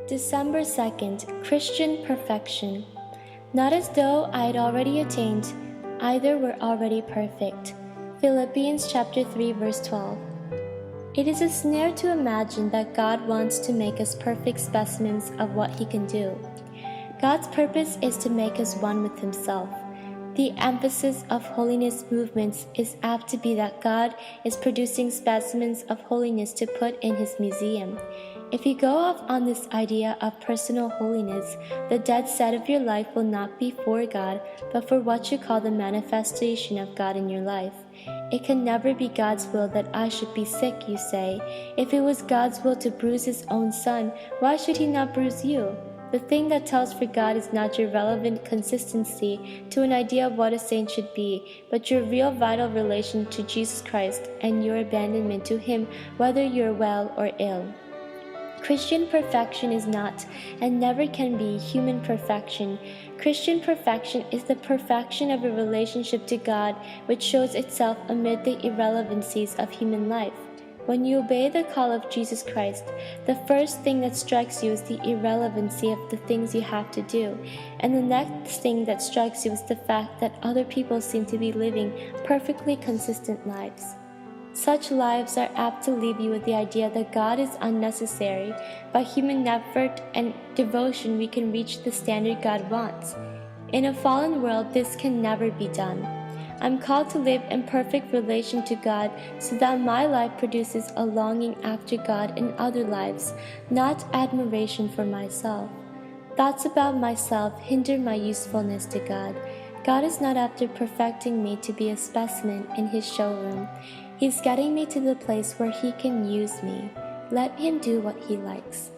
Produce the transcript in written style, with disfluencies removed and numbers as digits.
December 2nd, Christian Perfection. Not as though I had already attained, either were already perfect. Philippians chapter 3 verse 12. It is a snare to imagine that God wants to make us perfect specimens of what He can do. God's purpose is to make us one with Himself. The emphasis of holiness movements is apt to be that God is producing specimens of holiness to put in His museum. If you go off on this idea of personal holiness, the dead set of your life will not be for God, but for what you call the manifestation of God in your life. It can never be God's will that I should be sick, you say. If it was God's will to bruise His own Son, why should He not bruise you? The thing that tells for God is not your relevant consistency to an idea of what a saint should be, but your real vital relation to Jesus Christ and your abandonment to Him whether you're well or ill. Christian perfection is not, and never can be, human perfection. Christian perfection is the perfection of a relationship to God which shows itself amid the irrelevancies of human life. When you obey the call of Jesus Christ, the first thing that strikes you is the irrelevancy of the things you have to do, and the next thing that strikes you is the fact that other people seem to be living perfectly consistent lives. Such lives are apt to leave you with the idea that God is unnecessary. By human effort and devotion, we can reach the standard God wants. In a fallen world, this can never be done. I'm called to live in perfect relation to God so that my life produces a longing after God in other lives, not admiration for myself. Thoughts about myself hinder my usefulness to God. God is not after perfecting me to be a specimen in His showroom. He's getting me to the place where He can use me. Let Him do what He likes.